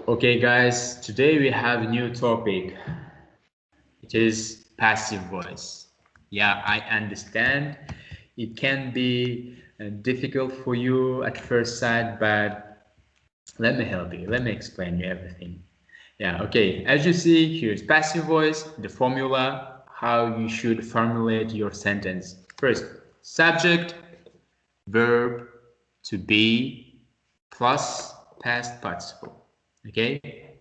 Okay, guys, today we have a new topic. It is passive voice. Yeah, I understand it can be difficult for you at first sight, but let me help you. Let me explain you everything. Yeah, okay. As you see, here's passive voice, the formula, how you should formulate your sentence. First, subject, verb, to be, plus past participle. Okay,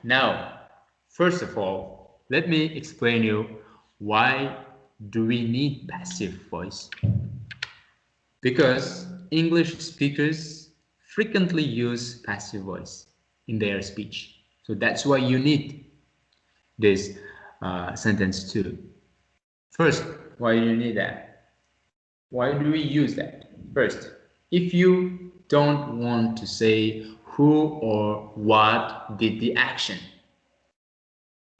now first of all, let me explain you why do we need passive voice. Because English speakers frequently use passive voice in their speech, so that's why you need this sentence too. First, why do you need that? Why do we use that? First, if you don't want to say who or what did the action.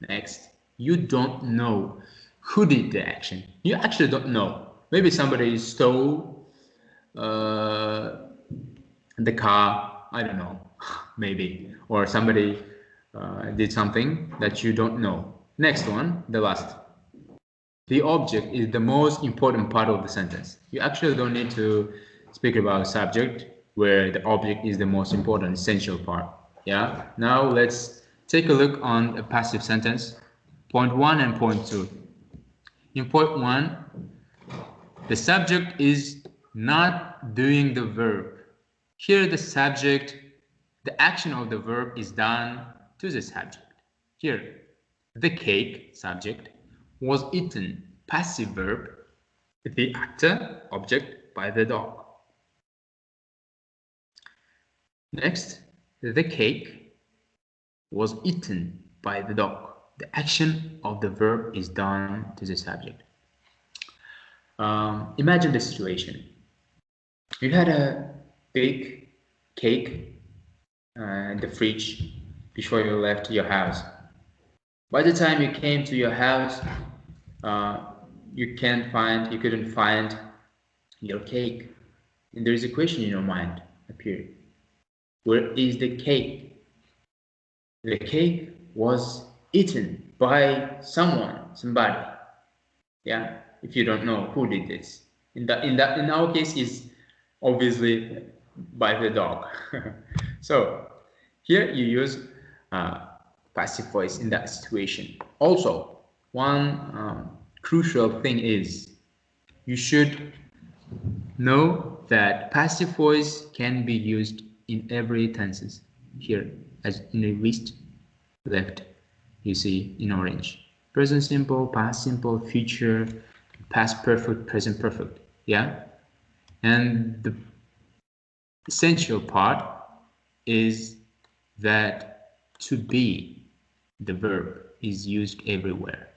Next, you don't know who did the action. You actually don't know. Maybe somebody stole the car, I don't know, maybe. Or somebody did something that you don't know. Next one, the last. The object is the most important part of the sentence. You actually don't need to speak about subject, where the object is the most important, essential part. Yeah. Now let's take a look on a passive sentence. Point 1 and point 2. In point 1, the subject is not doing the verb. Here the subject, the action of the verb is done to the subject. Here, the cake, subject, was eaten, passive verb, the actor, object, by the dog. Next, the cake was eaten by the dog. The action of the verb is done to the subject. Imagine the situation. You had a big cake in the fridge before you left your house. By the time you came to your house, you couldn't find your cake. And there is a question in your mind appear. Where is the cake? The cake was eaten by somebody. Yeah, if you don't know who did this. In our case, is obviously by the dog. So here you use passive voice in that situation. Also, one crucial thing is you should know that passive voice can be used in every tenses. Here, as in the left, you see in orange. Present simple, past simple, future, past perfect, present perfect. Yeah? And the essential part is that to be, the verb, is used everywhere.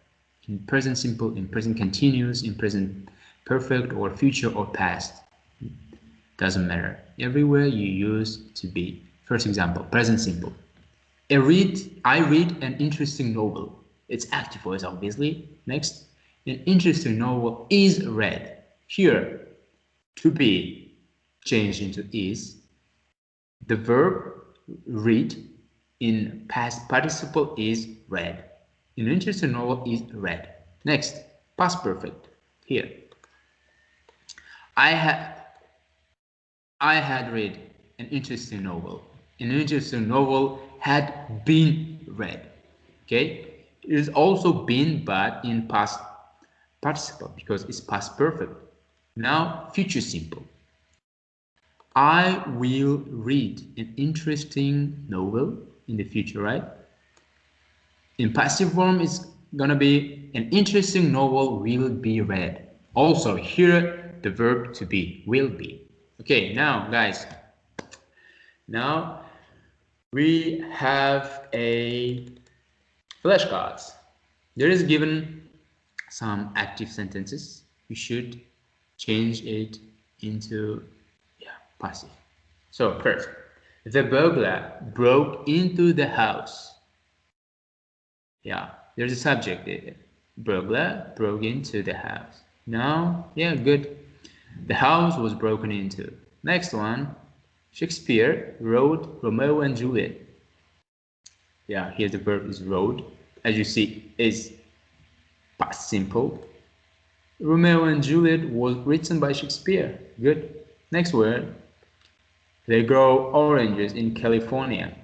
In present simple, in present continuous, in present perfect, or future, or past. Doesn't matter. Everywhere you use to be. First example, present simple. I read an interesting novel. It's active voice, obviously. Next, an interesting novel is read. Here, to be changed into is. The verb read in past participle is read. An interesting novel is read. Next, past perfect. Here, I had read an interesting novel. An interesting novel had been read. Okay, it is also been, but in past participle because it's past perfect. Now future simple. I will read an interesting novel in the future, right? In passive form, it's gonna be an interesting novel will be read. Also here the verb to be, will be. Okay, now guys, now we have a flashcards. There is given some active sentences. You should change it into passive. So first, the burglar broke into the house. Yeah, there's a subject there. Burglar broke into the house. Now, yeah, good. The house was broken into. Next one, Shakespeare wrote Romeo and Juliet. Yeah, here the verb is rode. As you see, is past simple. Romeo and Juliet was written by Shakespeare. Good. Next word. They grow oranges in California.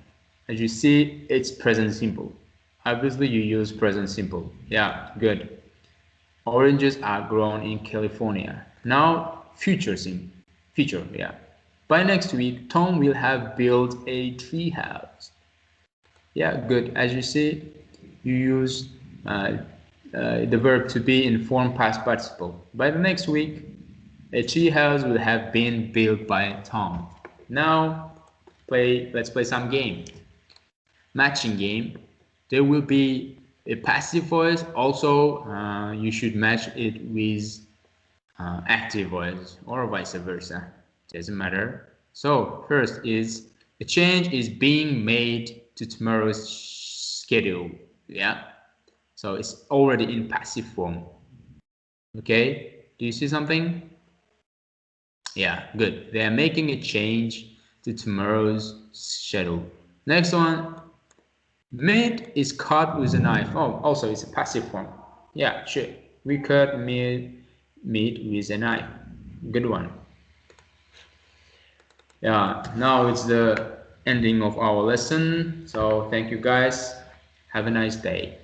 As you see, it's present simple. Obviously, you use present simple. Yeah, good. Oranges are grown in California. Now, future simple. Future, yeah. By next week, Tom will have built a tree house. Yeah, good. As you see, you use the verb to be in form past participle. By the next week, a tree house will have been built by Tom. Now, let's play some game. Matching game. There will be a passive voice. Also, you should match it with active voice or vice versa. Doesn't matter. So first is a change is being made to tomorrow's schedule. Yeah. So it's already in passive form. Okay. Do you see something? Yeah, good. They are making a change to tomorrow's schedule. Next one. Meat is cut with a knife. Oh, also it's a passive form. Yeah, sure. We cut meat with a knife. Good one. Yeah, now it's the ending of our lesson. So thank you guys. Have a nice day.